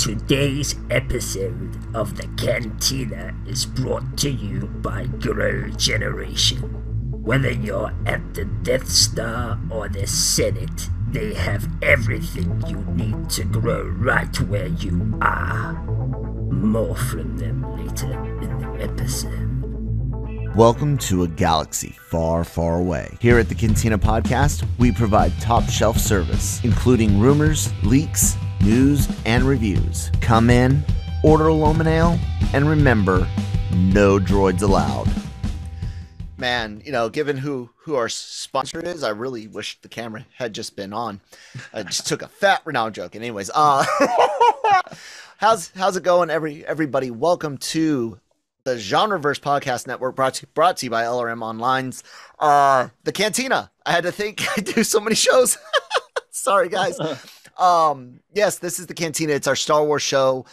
Today's episode of the Cantina is brought to you by Grow Generation. Whether you're at the Death Star or the Senate, they have everything you need to grow right where you are. More from them later in the episode. Welcome to a galaxy far, far away. Here at the Cantina Podcast, we provide top shelf service, including rumors, leaks, news, and reviews. Come in, order a Loman Ale, and remember, no droids allowed. Man, given who our sponsor is, I really wish the camera had just been on. I just took a fat... No, I'm joking. Anyways, how's it going, everybody? Welcome to the Genreverse Podcast Network, brought to you by LRM Online's The Cantina. I had to think. I do so many shows. Sorry, guys. Yes, this is The Cantina. It's our Star Wars show.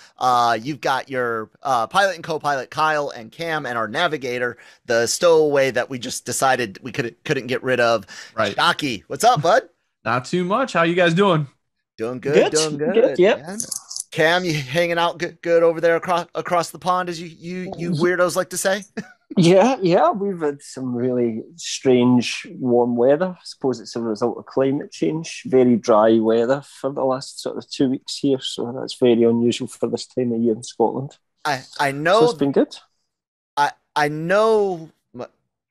You've got your pilot and co-pilot Kyle and Cam, and our navigator, the stowaway that we just decided we couldn't get rid of. Right. Shockey. What's up, bud? Not too much. How you guys doing? Doing good. Doing good. Yep. Man. Cam, you hanging out good over there across the pond, as you weirdos like to say? Yeah. We've had some really strange warm weather. I suppose it's a result of climate change. Very dry weather for the last sort of 2 weeks here, so that's very unusual for this time of year in Scotland. I know. So it's been good. I know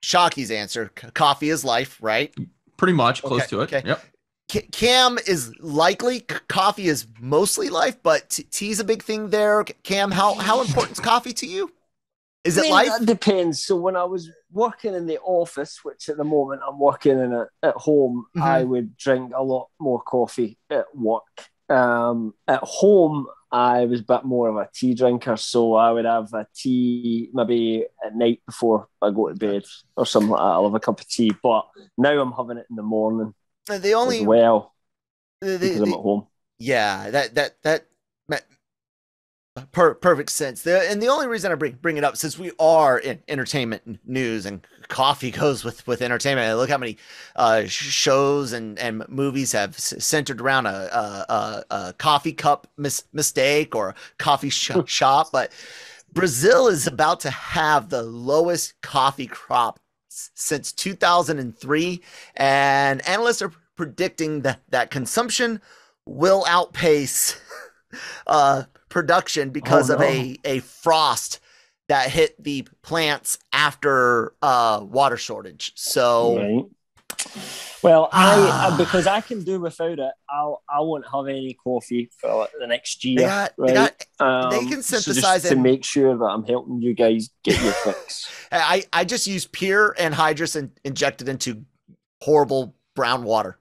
Shockey's answer. Coffee is life, right? Pretty much close to it. Okay. Yep. Cam is likely coffee is mostly life, but tea's a big thing there. Cam, how important is coffee to you? Is it life? That depends. So when I was working in the office, which at the moment I'm working in at home, I would drink a lot more coffee at work. At home, I was a bit more of a tea drinker, so I would have a tea maybe at night before I go to bed or something like that. I'll have a cup of tea, but now I'm having it in the morning. The only because I'm at home. Yeah, that perfect sense. And the only reason I bring it up, since we are in entertainment news and coffee goes with entertainment. Look how many shows and movies have centered around a coffee cup mistake or a coffee shop. But Brazil is about to have the lowest coffee crop since 2003, and analysts are predicting that consumption will outpace production because of a frost that hit the plants after water shortage. So, right. Well, I because I can do without it, I won't have any coffee for like the next year. They can synthesize so just to make sure that I'm helping you guys get your fix. I just use pure anhydrous and inject it into horrible brown water.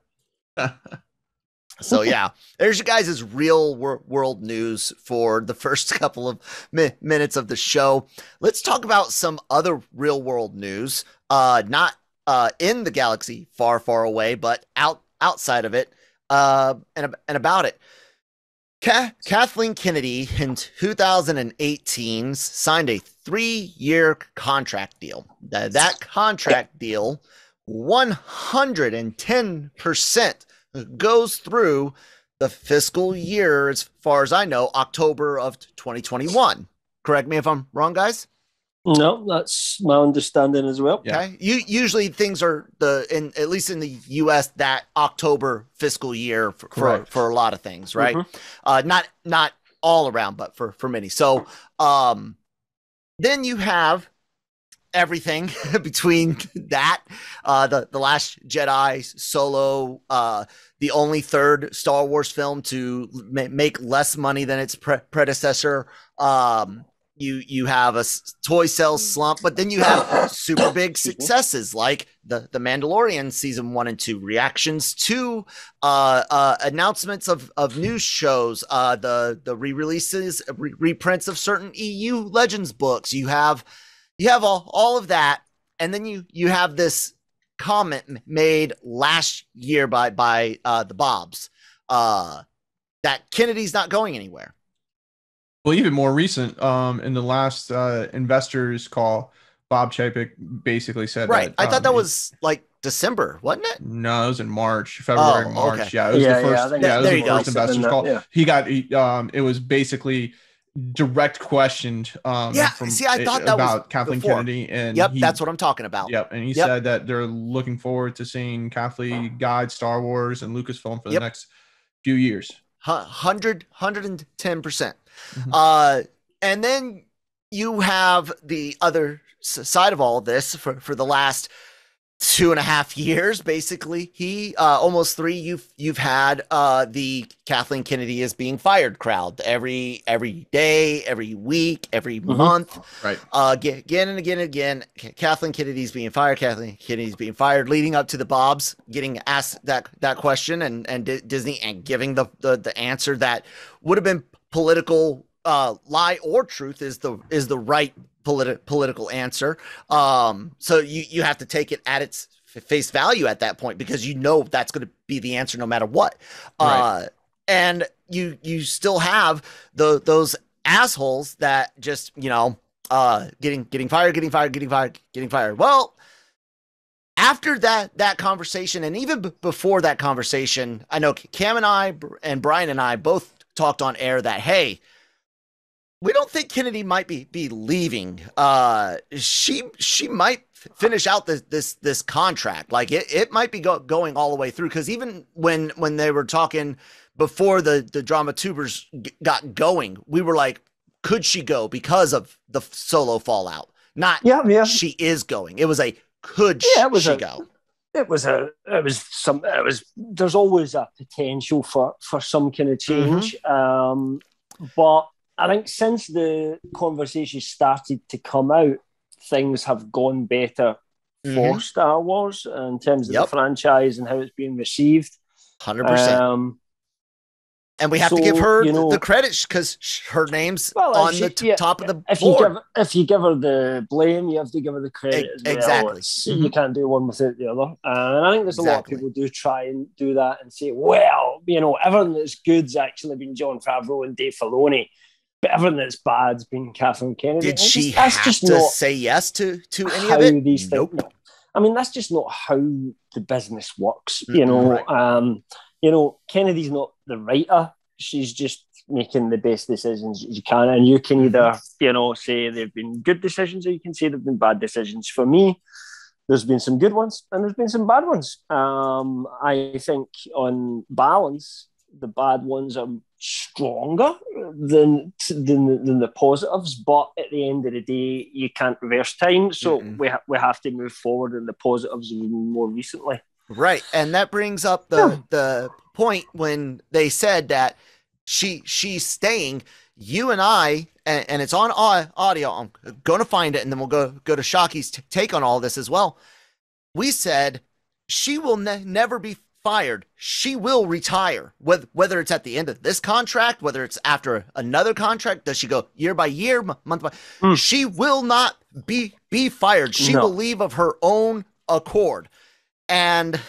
So yeah, there's you guys' real world news for the first couple of minutes of the show. Let's talk about some other real world news. Not in the galaxy far, far away, but outside of it, and about it. Kathleen Kennedy in 2018 signed a 3-year contract deal. That contract deal, 110% goes through the fiscal year, as far as I know, October of 2021. Correct me if I'm wrong, guys. No, that's my understanding as well. Okay. Usually things are at least in the US, that October fiscal year for a lot of things, right? Not all around, but for many. So then you have everything between that, the Last Jedi, Solo, the only third Star Wars film to make less money than its predecessor. You have a toy sales slump, but then you have super big successes like the Mandalorian season 1 and 2, reactions to announcements of news shows, the re-releases, reprints of certain EU Legends books. You have all of that, and then you have this comment made last year by the Bobs that Kennedy's not going anywhere. Well, even more recent, in the last investors call, Bob Chapek basically said that. I thought that was like December, wasn't it? No, it was in March, February, March. Okay. Yeah, it was the first. Yeah, it was the first investors call. Yeah. He got. It was basically direct questioned. I thought that about was Kathleen before. Kennedy, and that's what I'm talking about. Yep, and he said that they're looking forward to seeing Kathleen guide Star Wars and Lucasfilm for the next few years. 110%. And then you have the other side of all this for the last 2.5 years, basically. He almost 3. You've had the Kathleen Kennedy is being fired crowd every day, every week, every month, right? Again and again and again. Kathleen Kennedy's being fired. Kathleen Kennedy's being fired. Leading up to the Bobs getting asked that question and Disney and giving the answer that would have been political, lie or truth is the right political answer. So you have to take it at its face value at that point, because you know that's going to be the answer no matter what. Right. And you still have those assholes that just, getting fired. Well, after that conversation, and even before that conversation, I know Cam and I and Brian and I both talked on air that, hey, we don't think Kennedy might be leaving. She might finish out this contract. Like it might be going all the way through. Because even when they were talking before the drama tubers got going, we were like, could she go because of the Solo fallout? Not she is going. It was a could she go? There's always a potential for some kind of change. But I think since the conversation started to come out, things have gone better for Star Wars in terms of the franchise and how it's being received. 100%. And we have to give her the credit, because her name's on the top of the board. If you give her the blame, you have to give her the credit as well. Exactly. You can't do one without the other. And I think there's a lot of people do try and do that and say, well, everything that's good's actually been Jon Favreau and Dave Filoni. But everything that's bad's been Kathleen Kennedy. Did she have to say yes to any of it? These things, no. I mean, that's just not how the business works. Kennedy's not the writer. She's just making the best decisions you can. And you can either, say they've been good decisions, or you can say they've been bad decisions. For me, there's been some good ones and there's been some bad ones. I think on balance, the bad ones are stronger than the positives, but at the end of the day, you can't reverse time, so we have to move forward, and the positives have been more recently. Right, and that brings up the point when they said that she's staying. You and I, and it's on audio. I'm going to find it, and then we'll go to Shockey's take on all this as well. We said she will never be fired. She will retire, whether it's at the end of this contract, whether it's after another contract. Does she go year by year, month by? She will not be fired. She will leave of her own accord. And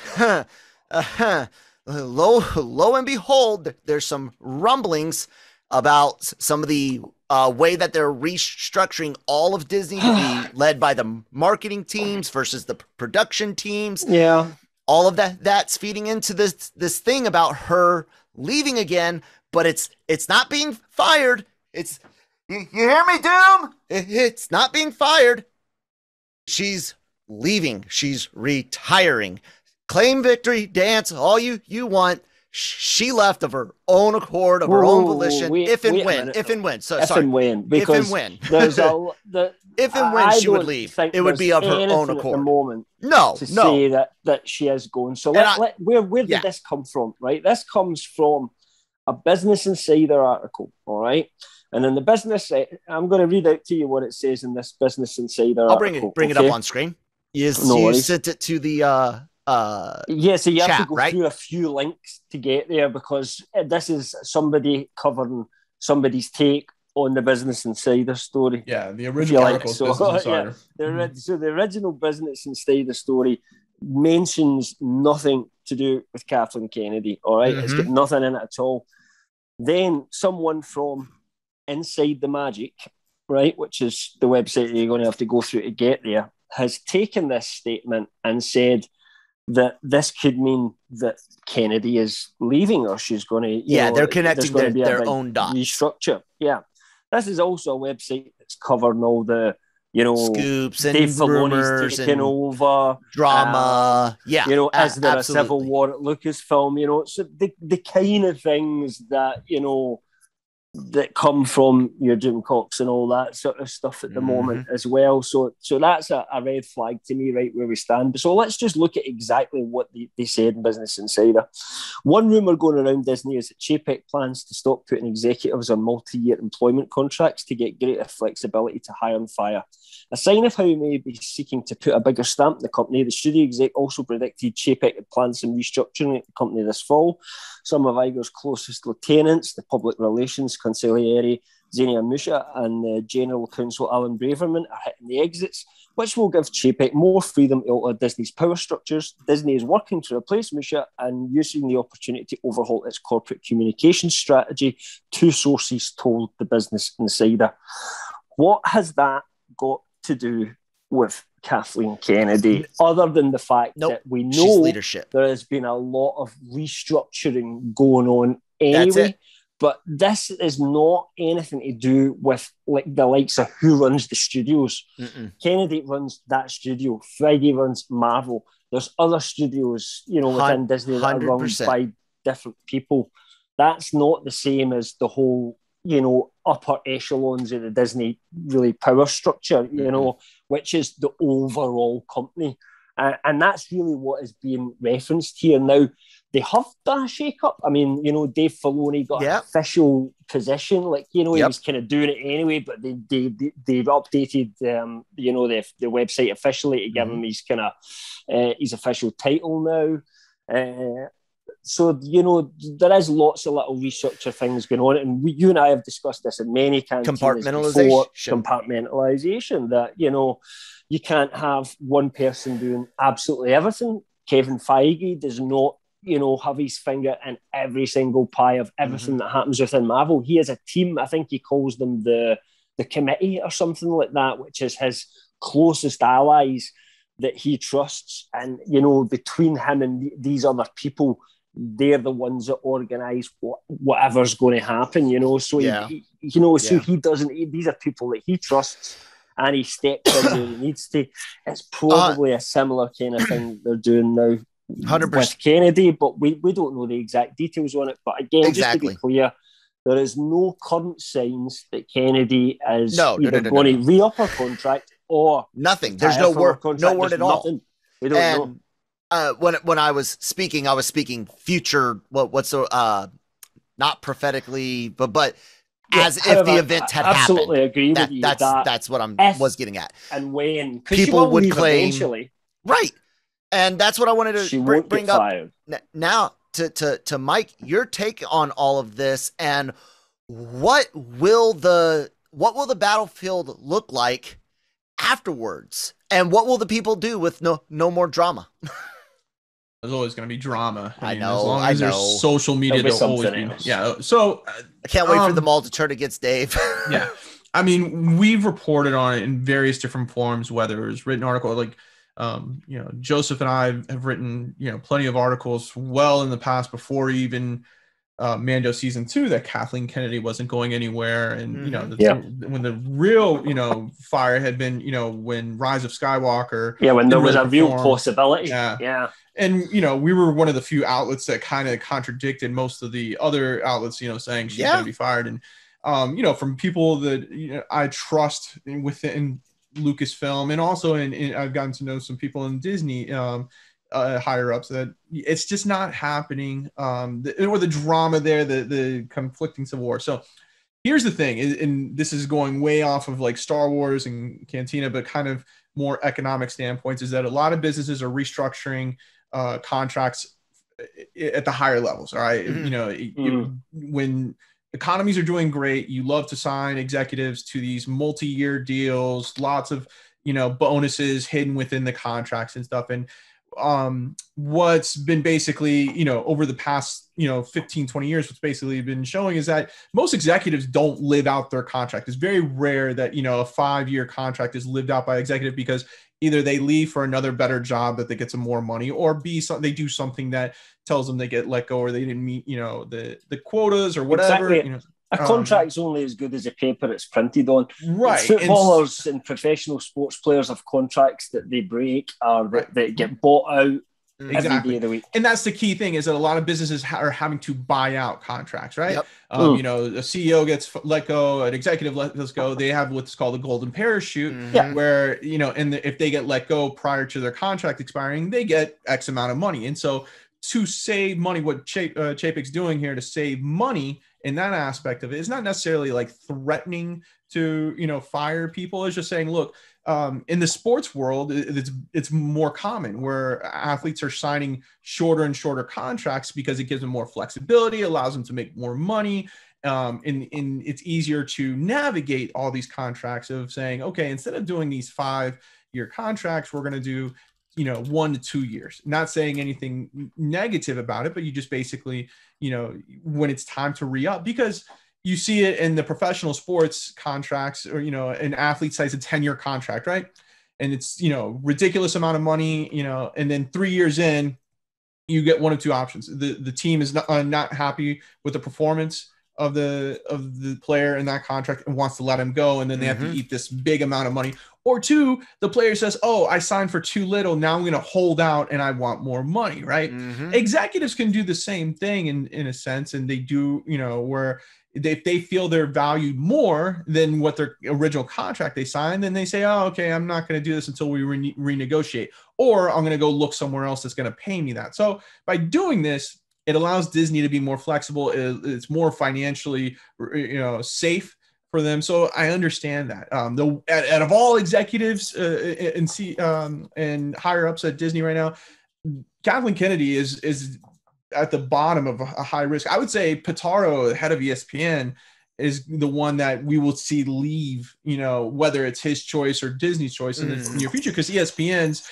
lo and behold, there's some rumblings about some of the way that they're restructuring all of Disney to be led by the marketing teams versus the production teams. Yeah. All of that's feeding into this thing about her leaving again, but it's not being fired. It's you hear me, Doom? It's not being fired. She's leaving. She's retiring. Claim victory, dance, all you want. She left of her own accord, of her own volition. If and when. There's if and when she would leave, it would be of her own accord. At the moment, say that she is going. So where did this come from? Right, this comes from a Business Insider article. All right, and in the Business, I'm going to read out to you what it says in this Business Insider. I'll bring it up on screen. You sent it to the so you chat, have to go right? through a few links to get there, because this is somebody covering somebody's take on the Business Insider story. Yeah, the original article is Business Insider. So the original Business Insider story mentions nothing to do with Kathleen Kennedy, all right? It's got nothing in it at all. Then someone from Inside the Magic, right, which is the website that you're going to have to go through to get there, has taken this statement and said, that this could mean that Kennedy is leaving, or she's going to, they're connecting their big own dots. Restructure. Yeah. This is also a website that's covering all the, scoops and Dave Filoni's rumors taking and over drama. Is there absolutely. a civil war at Lucasfilm? So the kind of things that, that come from your Jim Cox and all that sort of stuff at the moment as well. So that's a red flag to me, right where we stand. So let's just look at exactly what they said in Business Insider. One rumour going around Disney is that Chapek plans to stop putting executives on multi-year employment contracts to get greater flexibility to hire and fire. A sign of how he may be seeking to put a bigger stamp in the company, the studio exec also predicted Chapek had planned some restructuring at the company this fall. Some of Iger's closest lieutenants, the public relations consigliere Xenia Musha and the general counsel Alan Braverman, are hitting the exits, which will give Chapek more freedom to alter Disney's power structures. Disney is working to replace Musha and using the opportunity to overhaul its corporate communications strategy, two sources told the Business Insider. What has that got to do with Kathleen Kennedy, other than the fact that we know there has been a lot of restructuring going on anyway? But this is not anything to do with the likes of who runs the studios. Kennedy runs that studio. Feige runs Marvel. There's other studios, within Disney that are run by different people. That's not the same as the whole, upper echelons of the Disney really power structure, which is the overall company. And that's really what is being referenced here. Now, they have done a shake-up. I mean, Dave Filoni got an official position. He was kind of doing it anyway, but they've updated, the website officially to give him his kind of his official title now. So, there is lots of little restructure things going on. And you and I have discussed this in many cantinas before. Compartmentalization, that, you can't have one person doing absolutely everything. Kevin Feige does not, have his finger in every single pie of everything that happens within Marvel. He has a team. I think he calls them the committee or something like that, which is his closest allies that he trusts. And, between him and these other people, they're the ones that organise whatever's going to happen, So, he doesn't, these are people that he trusts, and he steps in where he needs to. It's probably a similar kind of thing they're doing now 100%. with Kennedy, but we don't know the exact details on it. But again, just to be clear, there is no current signs that Kennedy is either going to re-up her contract or nothing. There's no word at all. Nothing. We don't know. When I was speaking future, what's not prophetically, but as if the event had happened. Absolutely agree with you. That's what I was getting at. And when people would claim eventually. Right. And that's what I wanted to bring up fired. Now to Mike, your take on all of this, and what will the battlefield look like afterwards, and what will the people do with no more drama? There's always going to be drama. I know. As long as there's social media, there'll always be. Yeah. So I can't wait for them all to turn against Dave. Yeah. I mean, we've reported on it in various different forms, whether it was written article, Joseph and I have written, plenty of articles well in the past before even Mando season 2 that Kathleen Kennedy wasn't going anywhere. And, when the real, fire had been, when Rise of Skywalker. Yeah, when there was a real possibility. Yeah. And, we were one of the few outlets that kind of contradicted most of the other outlets, saying she's going to be fired. And, from people that, I trust within Lucasfilm, and also I've gotten to know some people in Disney, higher ups, that it's just not happening. Or the drama there, the conflicting civil war. So here's the thing, and this is going way off of like Star Wars and Cantina, but kind of more economic standpoints, is that a lot of businesses are restructuring contracts at the higher levels. All right. When economies are doing great, you love to sign executives to these multi-year deals, lots of, bonuses hidden within the contracts and stuff. And what's been basically, you know, over the past, you know, 15, 20 years, what's basically been showing is that most executives don't live out their contract. It's very rare that, you know, a 5-year contract is lived out by executive, because either they leave for another better job that they get some more money, or B, they do something that tells them they get let go, or they didn't meet, you know, the quotas or whatever. Exactly. You know, a contract's only as good as the paper it's printed on. Right. Footballers and professional sports players have contracts that they break or that get bought out every day of the week. And that's the key thing, is that a lot of businesses are having to buy out contracts, right? Yep. You know, a CEO gets let go, an executive lets go. They have what's called a golden parachute, where, you know, and if they get let go prior to their contract expiring, they get X amount of money. And so to save money, what Chapek's doing here to save money in that aspect of it is not necessarily like threatening to, you know, fire people. It's just saying, look, in the sports world, it's more common where athletes are signing shorter and shorter contracts because it gives them more flexibility, allows them to make more money. And it's easier to navigate all these contracts of saying, okay, instead of doing these 5-year contracts, we're going to do, you know, 1 to 2 years. Not saying anything negative about it, but you just basically, you know, when it's time to re-up, because you see it in the professional sports contracts, or, you know, an athlete signs a 10-year contract, right? And it's, you know, ridiculous amount of money, you know, and then 3 years in, you get one of two options. The team is not happy with the performance of the player in that contract and wants to let him go, and then they have to eat this big amount of money. Or two, the player says, oh, I signed for too little, now I'm going to hold out and I want more money, right? Executives can do the same thing in a sense, and they do, you know, where if they feel they're valued more than what their original contract they signed, then they say, oh, okay, I'm not going to do this until we renegotiate, or I'm going to go look somewhere else that's going to pay me that. So by doing this, it allows Disney to be more flexible. It's more financially, you know, safe for them. So I understand that. Out of all executives and higher ups at Disney right now, Kathleen Kennedy is at the bottom of a high risk. I would say Pitaro, head of ESPN, is the one that we will see leave, you know, whether it's his choice or Disney's choice in the near future, because ESPN's,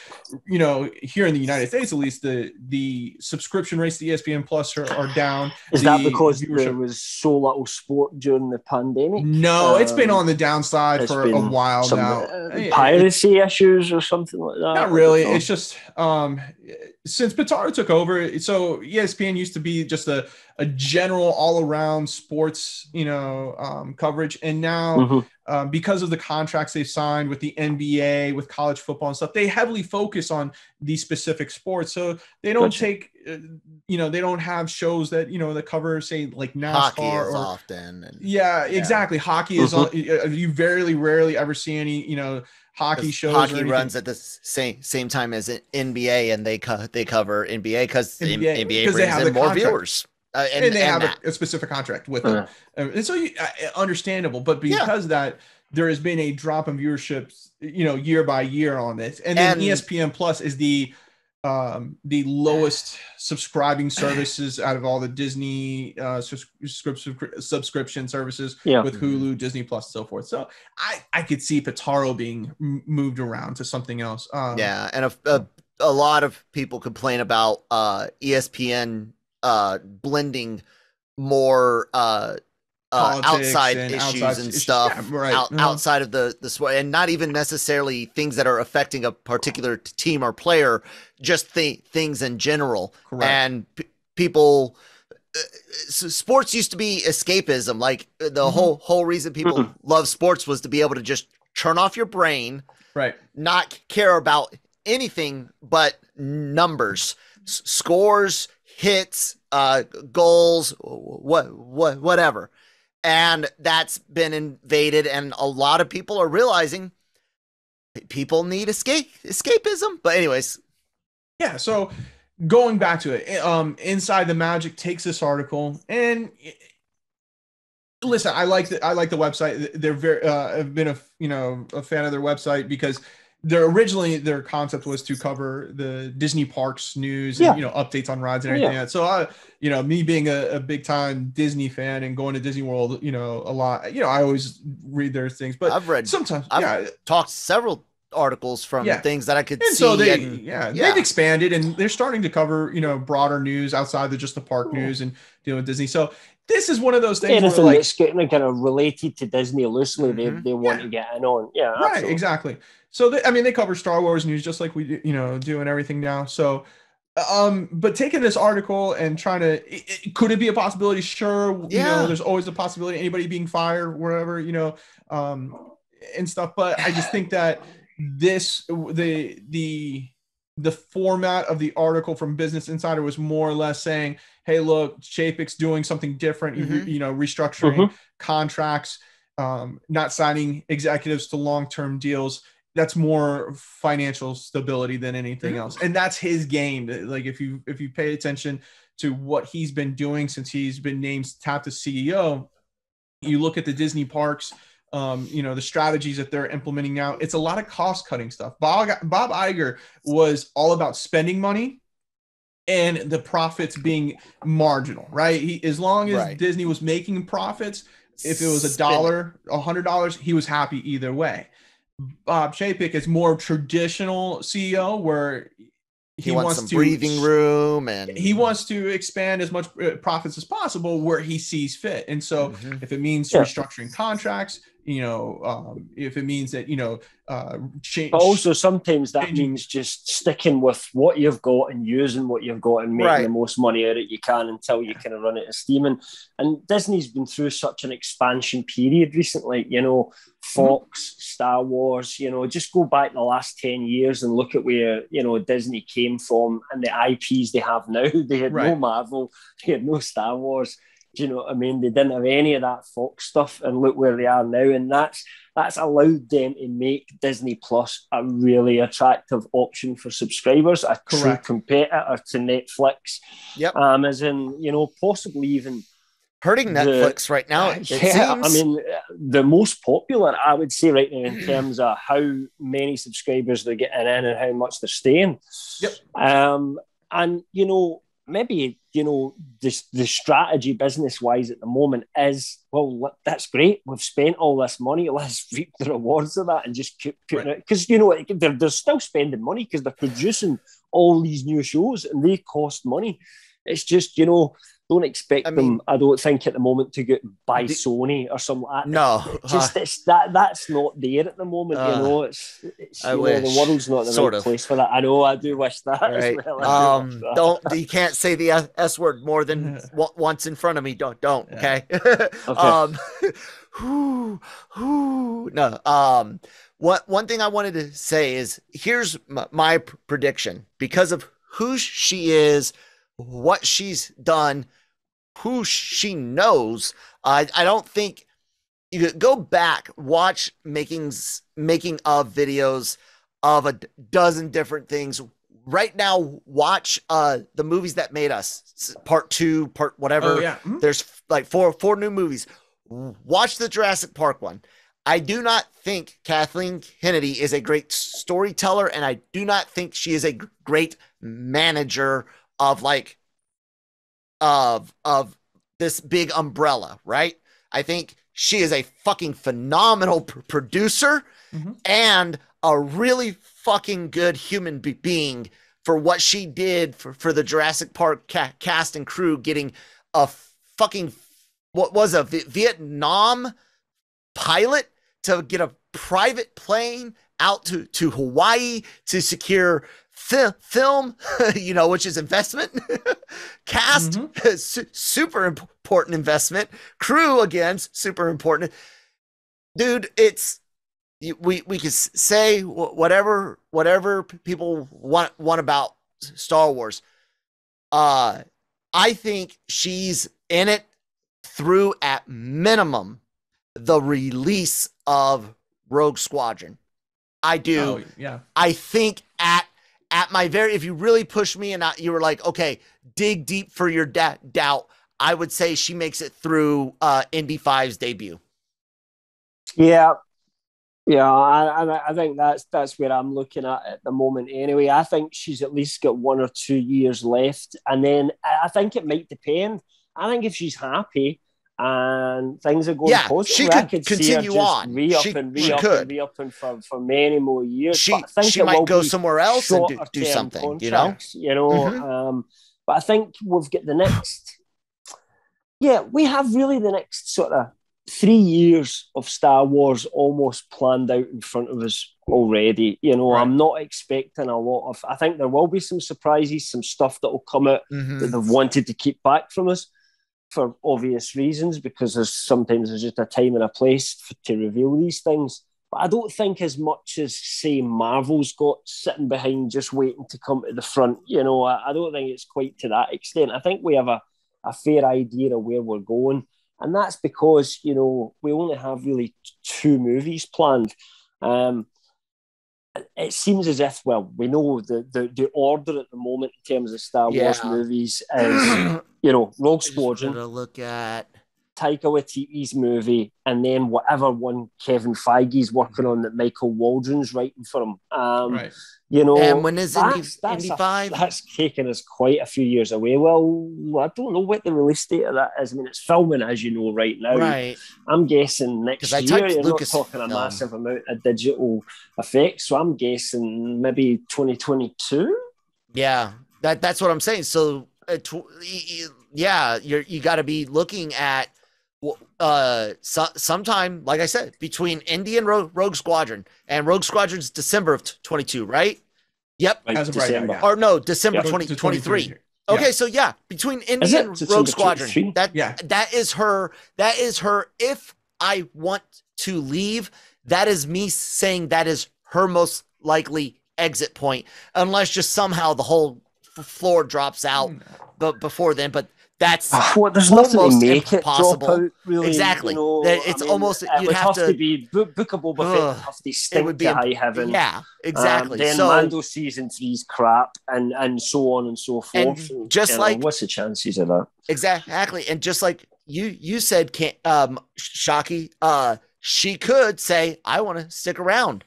you know, here in the United States, at least the subscription rates to ESPN Plus are down. Is that because there was so little sport during the pandemic? No, it's been on the downside for a while now. Piracy issues or something like that? Not really. It's just since Pitaro took over, so ESPN used to be just a general all-around sports, you know, coverage, and now because of the contracts they've signed with the NBA, with college football and stuff, they heavily focus on these specific sports. So they don't take, you know, they don't have shows that, you know, that cover, say, like NASCAR. Hockey is often. Exactly. Hockey is on. You rarely ever see any, you know, hockey shows. Hockey runs at the same time as NBA, and they cover NBA because NBA brings in more viewers. And they have a specific contract with them. And so understandable, but because of that, there has been a drop in viewership, you know, year by year on this. And then ESPN Plus is the lowest subscribing services out of all the Disney subscription services with Hulu, Disney Plus, and so forth. So I could see Pitaro being moved around to something else. And a lot of people complain about ESPN blending more outside issues and stuff outside of the sport, and not even necessarily things that are affecting a particular team or player, just things in general. And people, sports used to be escapism. Like the whole reason people love sports was to be able to just turn off your brain, not care about anything but numbers, scores, hits, goals, whatever. And that's been invaded, and a lot of people are realizing people need escapism. But anyways, so going back to it, Inside the Magic takes this article, and listen, I like the website. They're very I've been a fan of their website, because their concept was to cover the Disney parks news and, you know, updates on rides and everything. So you know, me being a big time Disney fan and going to Disney World, you know, a lot, you know, I always read their things, but I've read sometimes I've talked to several articles from things that I could and see. So they've expanded and they're starting to cover, broader news outside of just the park news and dealing with Disney. So this is one of those things anything where, that's getting kind of related to Disney loosely, they want to get in on. Yeah, right, absolutely. Exactly. So they cover Star Wars news just like we do and everything now. So, but taking this article and trying to, could it be a possibility? Sure. There's always a possibility of anybody being fired, whatever, and stuff. But I just think that the format of the article from Business Insider was more or less saying, hey, look, Chapek's doing something different, restructuring contracts, not signing executives to long-term deals. That's more financial stability than anything else. And that's his game. Like if you pay attention to what he's been doing since he's been named tapped as CEO, you look at the Disney parks, the strategies that they're implementing now, it's a lot of cost cutting stuff. Bob Iger was all about spending money and the profits being marginal, right? As long as Disney was making profits, if it was $1, $100, he was happy either way. Bob Chapek is more traditional CEO where he wants some breathing room and he wants to expand as much profits as possible where he sees fit. And so if it means restructuring contracts, if it means that, change. But also sometimes that means just sticking with what you've got and using what you've got and making the most money out of it you can until you kind of run out of steam. And Disney's been through such an expansion period recently, Fox, Star Wars, just go back the last 10 years and look at where, Disney came from and the IPs they have now. They had no Marvel, they had no Star Wars. Do you know what I mean? They didn't have any of that Fox stuff, and look where they are now. And that's allowed them to make Disney Plus a really attractive option for subscribers, a true competitor to Netflix. As in, possibly even hurting Netflix right now. It seems. I mean, the most popular, I would say right now, in terms of how many subscribers they're getting in and how much they're staying. And maybe, the strategy business-wise at the moment is, well, that's great. We've spent all this money. Let's reap the rewards of that and just keep putting it. Because, they're still spending money because they're producing all these new shows and they cost money. It's just, don't expect them, I don't think, at the moment to get by Sony or something like that. No. That's not there at the moment, It's the world's not the right place for that. I know, I do wish that as well. You can't say the S word more than once in front of me. Don't, okay? No. One thing I wanted to say is, here's my prediction. Because of who she is, what she's done, who she knows, I don't think you could go back, watch making of videos of a dozen different things. Right now, watch the movies that made us, part 2, part whatever. There's like four new movies. Watch the Jurassic Park one. I do not think Kathleen Kennedy is a great storyteller, and I do not think she is a great manager of this big umbrella, right? I think she is a fucking phenomenal producer and a really fucking good human being for what she did for the Jurassic Park cast and crew, getting a fucking, what was a Vietnam pilot to get a private plane out to Hawaii to secure film, which is investment. Cast, super important investment. Crew, again, super important. Dude, we could say whatever people want about Star Wars. I think she's in it through, at minimum, the release of Rogue Squadron. I do. I think at my very, if you really push me and you were like, okay, dig deep for your doubt, I would say she makes it through Indy 5's debut. Yeah, I think that's where I'm looking at the moment. Anyway, I think she's at least got 1 or 2 years left, and then I think it might depend. I think if she's happy and things are going Yeah, positively. she I could see her continue just on. re-upping for many more years. She But I think she it might will go be somewhere else and do shorter-term something, contracts, Mhm. But I think we've got the next. Yeah, we have really the next sort of 3 years of Star Wars almost planned out in front of us already. Right. I'm not expecting a lot of. I think there will be some surprises, some stuff that will come out that they've wanted to keep back from us for obvious reasons, because sometimes there's just a time and a place to reveal these things. But I don't think as much as, say, Marvel's got sitting behind just waiting to come to the front. I don't think it's quite to that extent. I think we have a fair idea of where we're going. And that's because, we only have really 2 movies planned. It seems as if, we know the order at the moment in terms of Star Wars movies is, Rogue Squadron. Look at Taika Waititi's movie, and then whatever one Kevin Feige's working on that Michael Waldron's writing for him. right. And when is Indy 5? That's taken us quite a few years away. Well, I don't know what the release date of that is. I mean, it's filming, as you know, right now. Right. I'm guessing next year. You're not talking a massive amount of digital effects, so I'm guessing maybe 2022. Yeah, that's what I'm saying. So, you got to be looking at sometime, like I said, between Indy and Rogue Squadron, and Rogue Squadron's December of 22, right? Yep. Right, As of right now, yeah. Or no, December Yep. 2023. 23. Okay, so between Indy and Rogue Squadron, that is her. If I want to leave, that is me saying that is her most likely exit point, unless just somehow the whole floor drops out, but before then. But that's there's nothing almost to make impossible. It drop out, really. Exactly. It's almost you'd have to be bookable before they stink to high heaven. Yeah, exactly. Then Mando season 3's crap, and so on and so forth. And just like, what's the chances of that? Exactly. And just like you said, Shockey, she could say, I want to stick around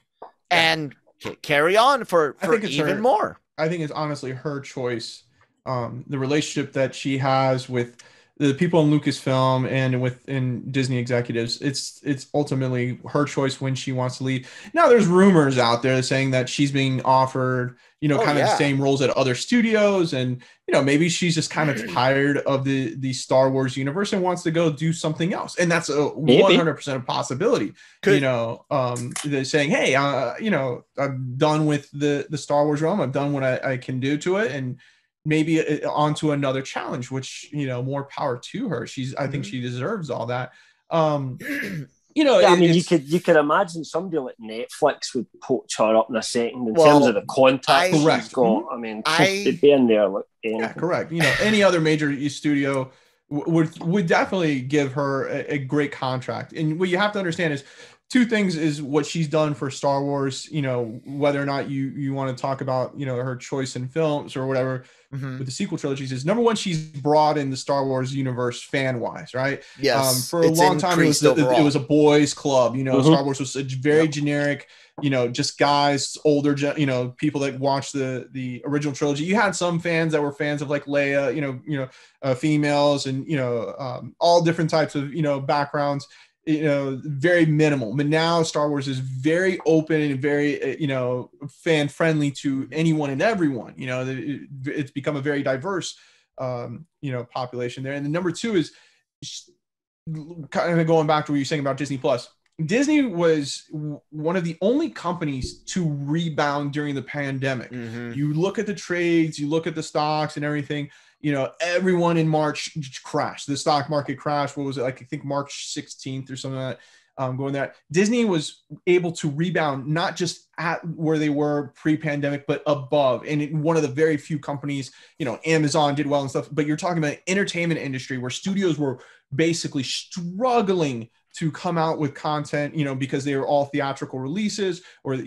and carry on for even more. I think it's honestly her choice. The relationship that she has with the people in Lucasfilm and within Disney executives, it's ultimately her choice when she wants to leave. Now, there's rumors out there saying that she's being offered, the same roles at other studios, and maybe she's just kind of tired of the Star Wars universe and wants to go do something else, and that's a 100% possibility. They're saying, hey, I'm done with the Star Wars realm. I've done what I can do to it, and maybe onto another challenge, which more power to her. I think she deserves all that. You could imagine somebody like Netflix would poach her up in a second in terms of the contact she's got. I mean, they'd be in there like anything. Yeah, correct. Any other major studio would definitely give her a great contract. And what you have to understand is 2 things is what she's done for Star Wars, whether or not you want to talk about, her choice in films or whatever with the sequel trilogies, is number one, she's broadened the Star Wars universe fan wise, right? Yes. For a long time, it was a boys club, Star Wars was a very generic, just guys, older, people that watched the original trilogy. You had some fans that were fans of like Leia, females and, all different types of, backgrounds. Very minimal. But now Star Wars is very open and very, fan friendly to anyone and everyone. It's become a very diverse, population there. And the number 2 is kind of going back to what you're saying about Disney Plus. Disney was one of the only companies to rebound during the pandemic. You look at the trades, you look at the stocks and everything. Everyone in March crashed. The stock market crashed. What was it? Like, I think March 16th or something like that, going there. Disney was able to rebound, not just at where they were pre-pandemic, but above. And one of the very few companies, Amazon did well and stuff, but you're talking about entertainment industry where studios were basically struggling to come out with content, because they were all theatrical releases or,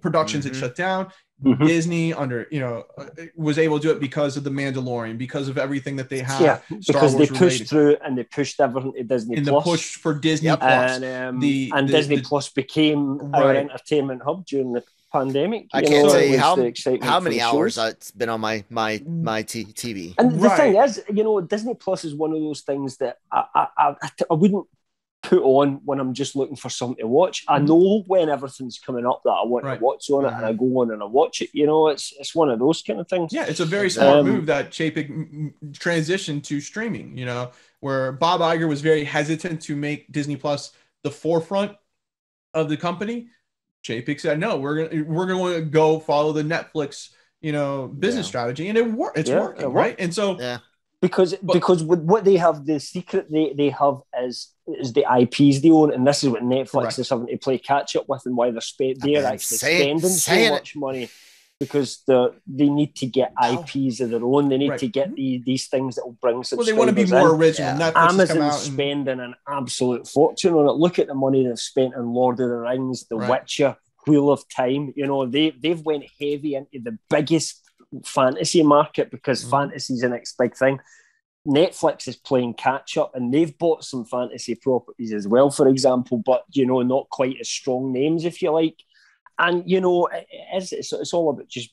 productions had shut down. Disney was able to do it because of the Mandalorian, because of everything that they have. Yeah, because they pushed through and they pushed everything to Disney in Plus. The push for Disney Plus. And Disney Plus became our entertainment hub during the pandemic. I can't tell you how many hours it's been on my TV. And the thing is, Disney Plus is one of those things that I wouldn't put on when I'm just looking for something to watch. I know when everything's coming up that I want to watch on it, and I go on and I watch it. It's one of those kind of things. Yeah, it's a very smart move that Chapek transitioned to streaming. Where Bob Iger was very hesitant to make Disney Plus the forefront of the company. Chapek said, "No, we're going to go follow the Netflix, business strategy," and it's working, right? And so, because with what they have, the secret they have is the IPs they own, and this is what Netflix is having to play catch up with, and why they're actually spending so much money, because they need to get IPs of their own. They need to get these things that will bring subscribers. Well, they want to be more original. Yeah. Amazon's spending an absolute fortune on it. Look at the money they've spent on Lord of the Rings, The Witcher, Wheel of Time. They've went heavy into the biggest fantasy market, because fantasy's the next big thing. Netflix is playing catch up, and they've bought some fantasy properties as well, for example, but not quite as strong names, if you like. And it's all about just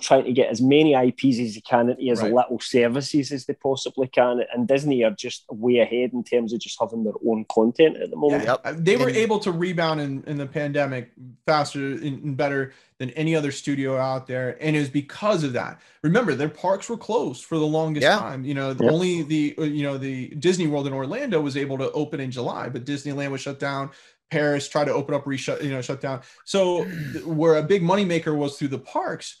trying to get as many IPs as you can into as little services as they possibly can. And Disney are just way ahead in terms of just having their own content at the moment. They were able to rebound in the pandemic faster and better than any other studio out there, and it was because of that. Remember, their parks were closed for the longest time. Only the Disney World in Orlando was able to open in July, but Disneyland was shut down. Paris tried to open up, shut down. So where a big moneymaker was through the parks,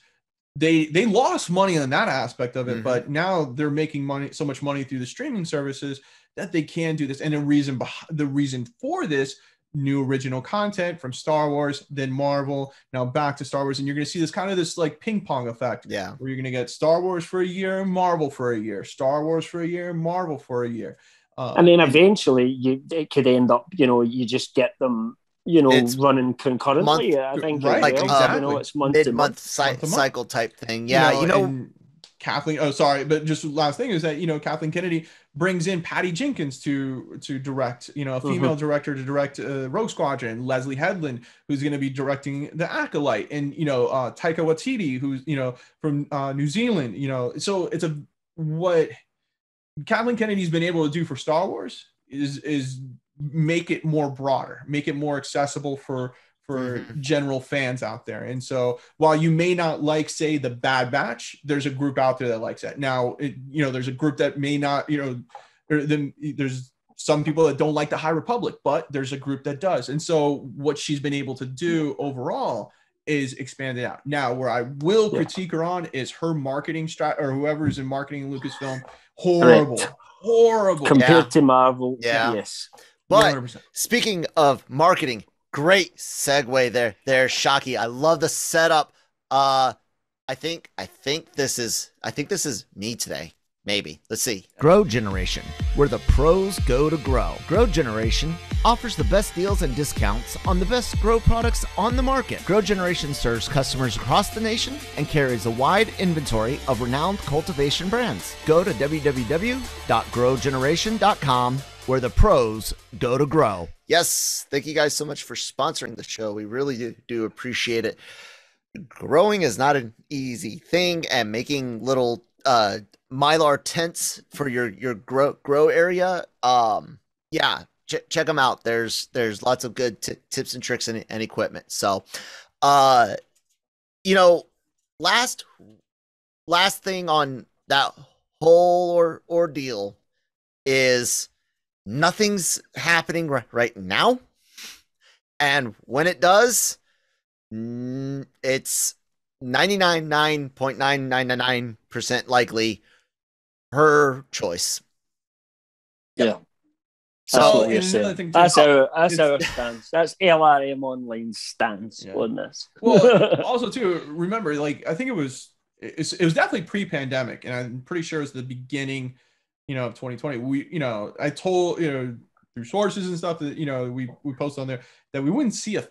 they lost money on that aspect of it, but now they're making so much money through the streaming services that they can do this. And the reason for this: new original content from Star Wars, then Marvel, now back to Star Wars, and you're going to see this like ping pong effect. Yeah, where you're going to get Star Wars for a year, Marvel for a year, Star Wars for a year, Marvel for a year. And then eventually it could end up, you just get them, running concurrently. I think exactly. It's month mid-month cycle type thing. Yeah, Kathleen. Oh, sorry, but just last thing is that Kathleen Kennedy brings in Patty Jenkins to direct. A female director to direct Rogue Squadron. Leslie Headland, who's going to be directing The Acolyte, and Taika Waititi, who's from New Zealand. So it's what Kathleen Kennedy's been able to do for Star Wars is make it more broader, make it more accessible for general fans out there. And so while you may not like, say, the Bad Batch, there's a group out there that likes that. Now, there's a group that may not, there's some people that don't like the High Republic, but there's a group that does. And so what she's been able to do overall is expand it out. Now, where I will critique her on is her marketing or whoever's in marketing in Lucasfilm. Horrible compared to Marvel. Yes, but 100%. Speaking of marketing, great segue there, Shockey. I love the setup. I think this is me today. Maybe. Let's see. Grow Generation, where the pros go to grow. Grow Generation offers the best deals and discounts on the best grow products on the market. Grow Generation serves customers across the nation and carries a wide inventory of renowned cultivation brands. Go to www.growgeneration.com, where the pros go to grow. Yes, thank you guys so much for sponsoring the show. We really do appreciate it. Growing is not an easy thing, and making little Mylar tents for your grow area. Check them out. There's lots of good tips and tricks and equipment. So, last thing on that whole ordeal is nothing's happening right now, and when it does, it's 99.999% likely her choice. Yeah. So that's our stance. That's LRM Online's stance on this. Well, also too, remember, like, I think it was definitely pre-pandemic, and I'm pretty sure it was the beginning, of 2020. We, I told, through sources and stuff that, we posted on there that we wouldn't see a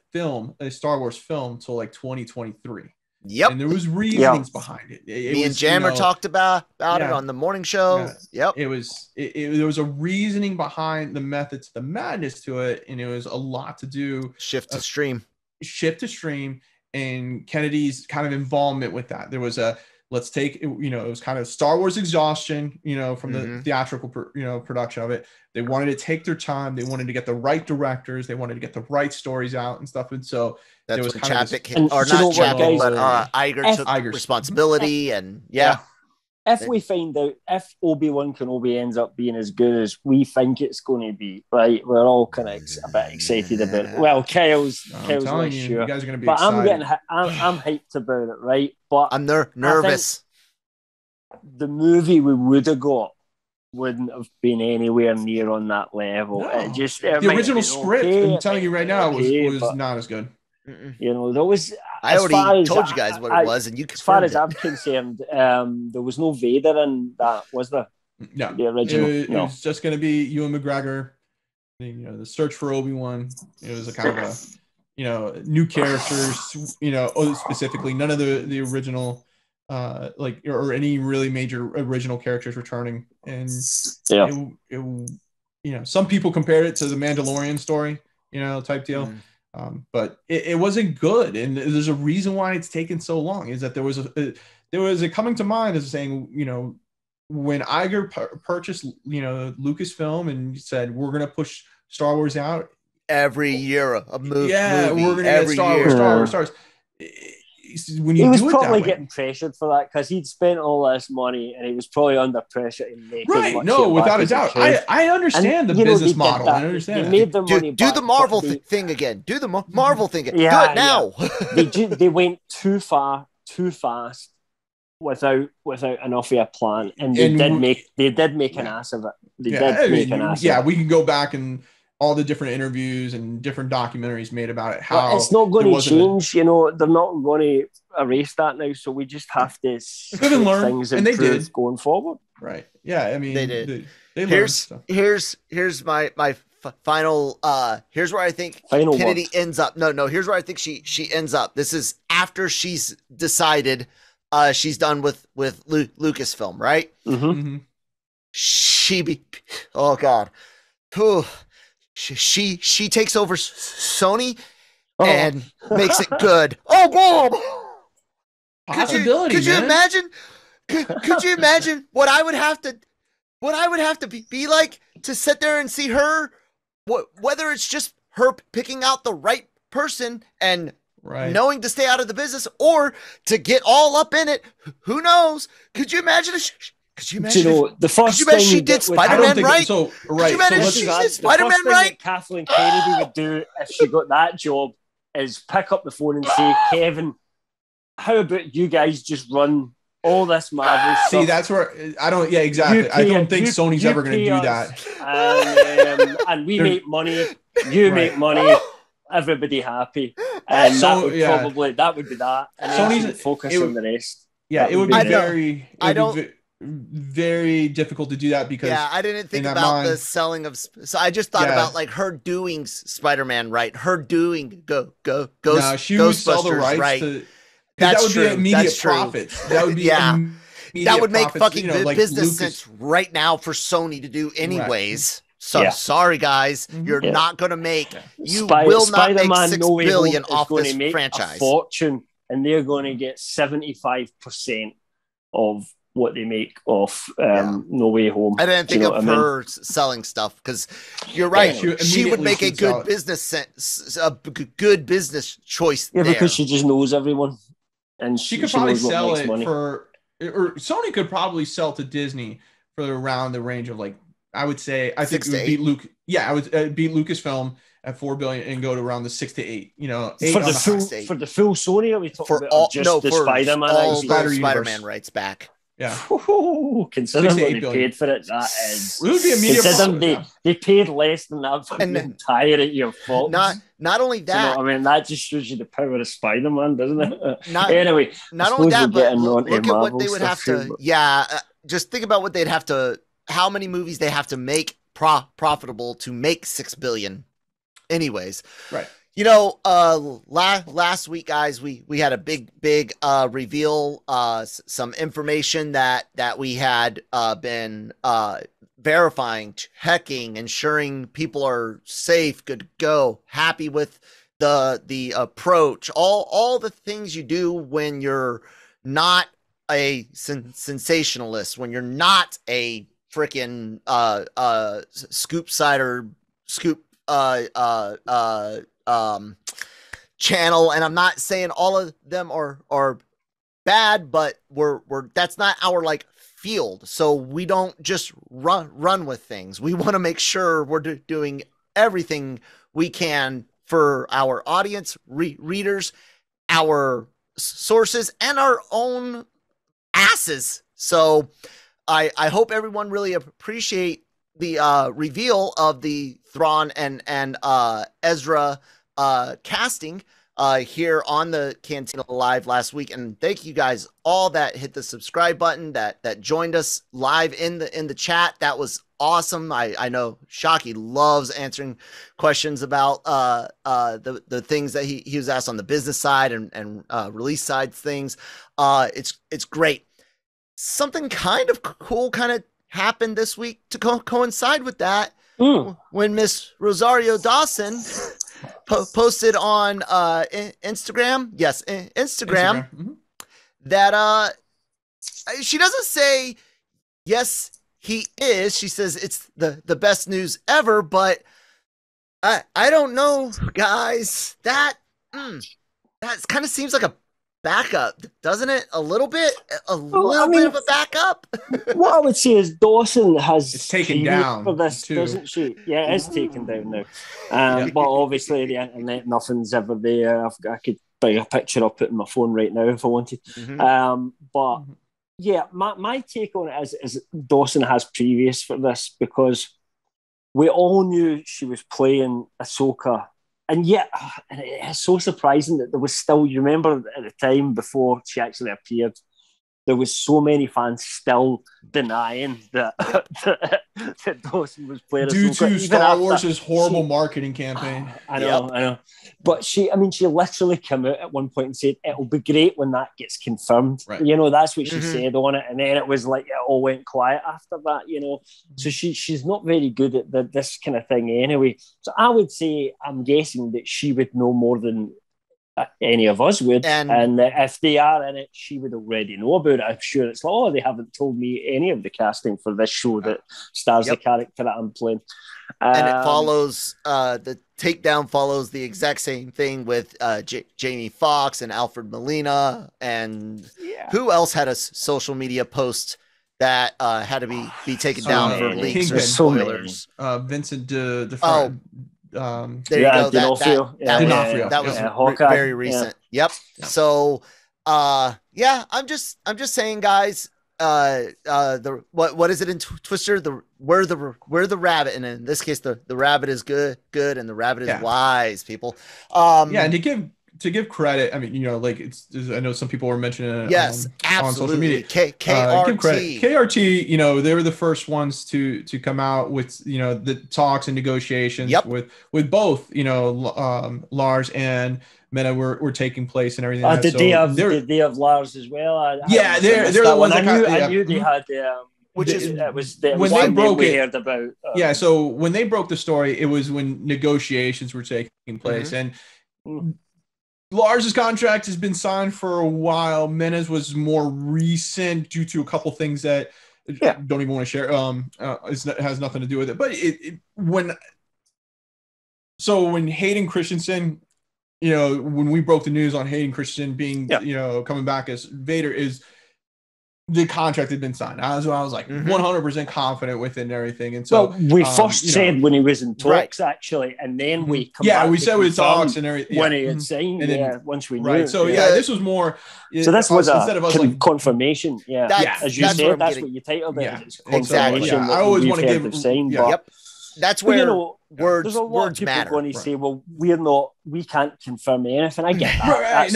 Star Wars film till like 2023. Yep. And there was reasonings behind it. Me and Jammer talked about it on the morning show. Yeah. Yep. There was a reasoning behind the method to the madness to it, and it was a lot to do. Shift to stream. and Kennedy's kind of involvement with that. There was a, let's take, it was kind of Star Wars exhaustion, from the theatrical, production of it. They wanted to take their time. They wanted to get the right directors. They wanted to get the right stories out and stuff. And so that's there was when kind Chapek, of or not Chapek, but Iger took responsibility, and If we find out if Obi-Wan Kenobi ends up being as good as we think it's going to be, right? We're all kind of a bit excited about it. Well, Kyle's not sure. You guys are going to be but excited. I'm hyped about it, right? But I'm nervous. The movie we would have got wouldn't have been anywhere near on that level. No. The original script, I'm telling you right now, was not as good. There was. I already told you guys what it was, and you as far as I'm concerned, there was no Vader in that, was there? No, the original. It was just going to be Ewan McGregor. The search for Obi-Wan. It was a kind of a, new characters. Specifically, none of the original, or any really major original characters returning. And some people compared it to the Mandalorian story, type deal. But it wasn't good, and there's a reason why it's taken so long. Is that there was a coming to mind as saying, when Iger purchased, Lucasfilm and said we're gonna push Star Wars out every year a movie. Yeah, we're gonna get Star Wars. When you he was do it probably that way, getting pressured for that because he'd spent all this money and he was probably under pressure to make right. Much No, without a doubt. I understand the business model. I understand. They made their money do back, the Marvel thing again. Do the Marvel thing again. Yeah, do it now. Yeah. They went too far, too fast, without enough of a plan, and they did make an ass of it. They did make an ass. Yeah, we can go back and all the different interviews and different documentaries made about it. How it's not going to change. They're not going to erase that now. So we just have to live and learn, things and they did going forward. Right? Yeah, I mean they did. They here's my final. Here's where I think Kennedy ends up. No. Here's where I think she ends up. This is after she's decided. She's done with Lucasfilm, right? Mm-hmm. Oh God. Whew. She takes over Sony and makes it good. Oh, Bob! Possibility. Could you imagine? Could you imagine what I would have to be like to sit there and see her? Whether it's just her picking out the right person and knowing to stay out of the business, or to get all up in it. Who knows? Could you imagine? Could you imagine? The first thing she did Spider-Man right? So, Could you imagine she did Spider-Man right? Kathleen Kennedy would do if she got that job is pick up the phone and say, Kevin, how about you guys just run all this Marvel stuff? See, that's where I don't. Yeah, exactly. I don't think Sony's ever going to do that. And we make money. You make money. Everybody happy, and that would be that. And Sony's focus on the rest. Yeah, it would be very difficult to do that because I didn't think about the selling of. So I just thought about like her doing Spider-Man right, her doing Ghostbusters right. That would be immediate profits. That would be that would make fucking business sense right now for Sony to do anyways. So sorry guys, you're not going to make. You will not make $6 billion off this franchise. A fortune, and they're going to get 75% of what they make off No Way Home. I didn't think of her selling stuff because you're right. She would make a good business sense, a good business choice. Yeah, because she just knows everyone, and she could probably sell it for, or Sony could probably sell to Disney for around the range of like. I would say I think it would beat Luke. Yeah, I would beat Lucasfilm at $4 billion and go to around the 6 to 8. For the full Sony, are we talking about the Spider-Man? All Spider-Man rights back. Yeah. Considering what they paid for it, that is. It would be immediate. Considering they paid less than that for the entirety of Fox. Not only that. I mean, that just shows you the power of Spider-Man, doesn't it? Anyway, not only that, but look at what they would have to. Just think about what they'd have to. How many movies they have to make profitable to make $6 billion anyways. Right. Last week, guys, we had a big reveal, some information that we had been verifying, checking, ensuring people are safe, good to go, happy with the approach, all the things you do when you're not a sensationalist, when you're not a freaking scoop cider scoop channel. And I'm not saying all of them are bad, but we're that's not our like field. So we don't just run with things. We want to make sure we're doing everything we can for our audience, readers, our sources, and our own asses. So I hope everyone really appreciate the reveal of the Thrawn and Ezra casting here on the Cantina Live last week. And thank you guys all that hit the subscribe button, that joined us live in the chat. That was awesome. I know Shockey loves answering questions about the things that he was asked on the business side and release side things. It's great. Something kind of cool kind of happened this week to coincide with that. When Miss Rosario Dawson posted on Instagram, Instagram. That she doesn't say yes he is. She says it's the best news ever, but I don't know, guys. That kind of seems like a backup, doesn't it? A little bit bit of a backup. What I would say is Dawson has taken down for this, too. doesn't she? Yeah, it is taken down now. But obviously the internet, nothing's ever there. I could bring a picture up it in my phone right now if I wanted. But yeah, my take on it is Dawson has previous for this, because we all knew she was playing Ahsoka. And yet, it's so surprising that there was still, you remember at the time before she actually appeared, there was so many fans still denying that Dawson was playing due Ahsoka, to Star Wars' horrible marketing campaign. I know. But she literally came out at one point and said, it'll be great when that gets confirmed. Right. You know, that's what she said on it. And then it was like, it all went quiet after that, you know. So she's not very good at this kind of thing anyway. So I would say, I'm guessing that she would know more than any of us would, and if they are in it, she would already know about it. I'm sure it's like, they haven't told me any of the casting for this show that stars the character that I'm playing. And it follows the takedown follows the exact same thing with Jamie Foxx and Alfred Molina, and who else had a social media post that had to be taken down for leaks or spoilers? Vincent there you go. That was very recent. Yep. So I'm just saying, guys, what is it in Twister? Where the rabbit, and in this case the rabbit is good and the rabbit is wise, people. And to give credit, I mean, you know, like I know some people were mentioning it on social media. KRT. Give credit. KRT, you know, they were the first ones to come out with, you know, the talks and negotiations with both, you know, Lars and Meta were taking place and everything. Did they have Lars as well? They're the ones I knew they had when they broke it. Heard about, so when they broke the story, it was when negotiations were taking place, and Lars's contract has been signed for a while. Mena's was more recent due to a couple things that don't even want to share. It has nothing to do with it. But when Hayden Christensen, you know, when we broke the news on Hayden Christensen being, you know, coming back as Vader, is the contract had been signed. I was like 100% confident with it and everything. And so we first said when he was in talks, actually, and then we we said with talks and everything when he had signed. And then, once we knew. So this was more. So this was instead of us like confirmation. As you said, that's what you titled it. It's confirmation. I always want to give. That's where, you know, words there's a lot of people matter. going to say, well, we can't confirm anything. I get that.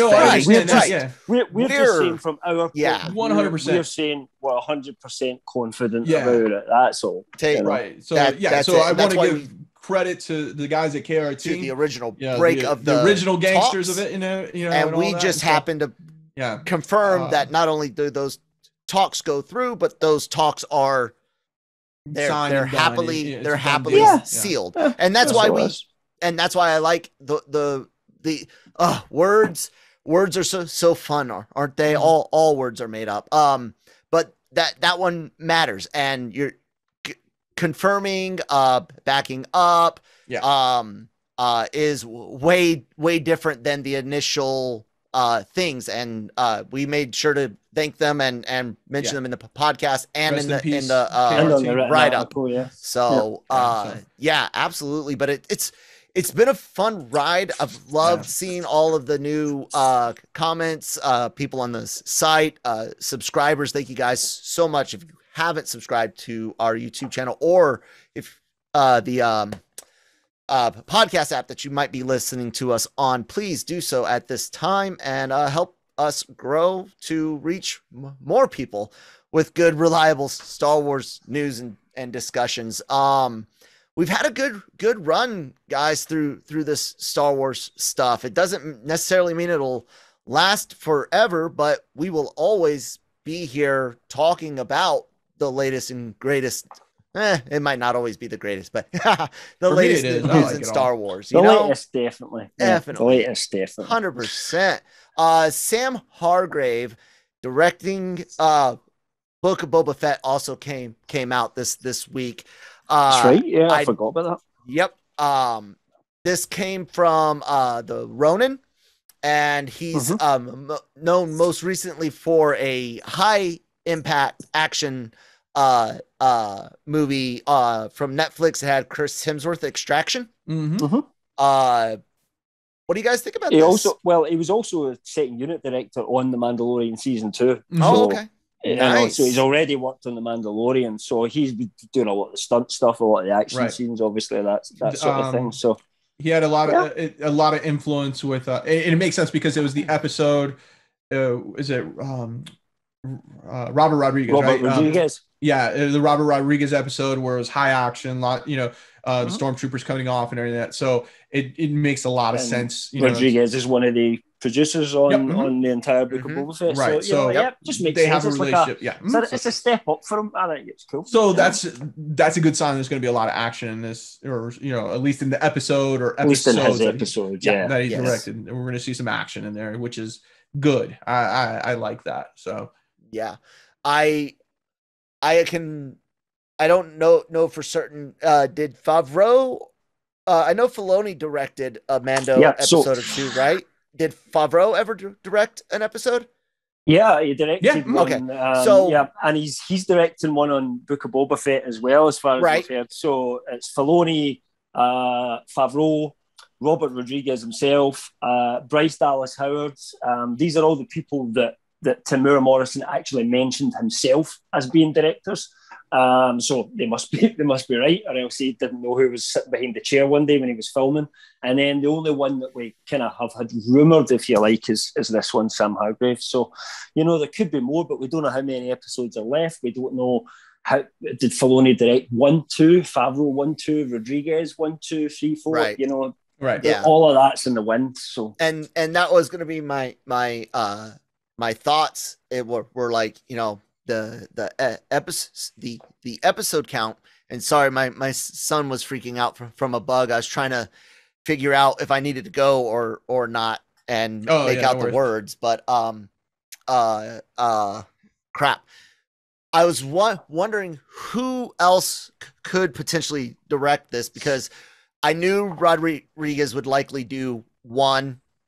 We're just saying from our point, 100%. We're saying we're 100% confident about it. That's all. Right. So so I want to give credit to the guys at KRT, to the original break of the original gangsters talks. Of it, you know, and we just happened to confirm that not only do those talks go through, but those talks are. They're happily sealed, and that's why that's why I like the the words are so fun, aren't they? All words are made up. But that one matters, and you're confirming, backing up, is way different than the initial things, and we made sure to thank them and mention them in the podcast and in the write up. So yeah, absolutely. But it's been a fun ride. I've loved seeing all of the new comments, people on the site, subscribers. Thank you guys so much. If you haven't subscribed to our YouTube channel, or if the podcast app that you might be listening to us on, please do so at this time and help us grow to reach more people with good, reliable Star Wars news and discussions. We've had a good run, guys, through this Star Wars stuff. It doesn't necessarily mean it'll last forever, but we will always be here talking about the latest and greatest. It might not always be the greatest, but the latest news in Star Wars. The latest, definitely. Definitely. The latest, definitely. 100%. Sam Hargrave directing Book of Boba Fett also came out this week. That's right. Yeah, I forgot about that. Yep. This came from the Ronin, and he's known most recently for a high impact action movie from Netflix. It had Chris Hemsworth, Extraction. What do you guys think about this? He was also a second unit director on The Mandalorian season 2. Okay. Nice. So he's already worked on The Mandalorian, so he's been doing a lot of the stunt stuff, a lot of the action scenes, obviously that sort of thing. So he had a lot of influence with, and it makes sense because it was the episode. Is it Robert Rodriguez? Rodriguez. The Robert Rodriguez episode where it was high action, the stormtroopers coming off and everything like that. So it makes a lot of sense. Rodriguez is one of the producers on the entire Book of Boba Fett. Right. So just makes they sense. have a relationship. It's a step up for him. I think it's cool. So that's a good sign. There's going to be a lot of action in this, or at least in the episode or episodes. At least in his episode, that he directed, and we're going to see some action in there, which is good. I like that. So yeah, I don't know for certain. Did Favreau? I know Filoni directed a Mando episode or two, right? Did Favreau ever direct an episode? Yeah, he directed one. Okay. And he's directing one on Book of Boba Fett as well, as far as I've heard. So it's Filoni, Favreau, Robert Rodriguez himself, Bryce Dallas Howard. These are all the people that Tamura Morrison actually mentioned himself as being directors. So they must be right, or else he didn't know who was sitting behind the chair one day when he was filming. And then the only one that we kind of have had rumoured, if you like, is this one, Sam Hargrave. So, there could be more, but we don't know how many episodes are left. We don't know how did Filoni direct 1, 2, Favreau 1, 2, Rodriguez 1, 2, 3, 4. Right. Right. Yeah. All of that's in the wind. So and that was going to be my thoughts. It were like, the episode count. And sorry, my son was freaking out from a bug. I was trying to figure out if I needed to go or not and make out the words. But crap. I was wondering who else could potentially direct this, because I knew Rodriguez would likely do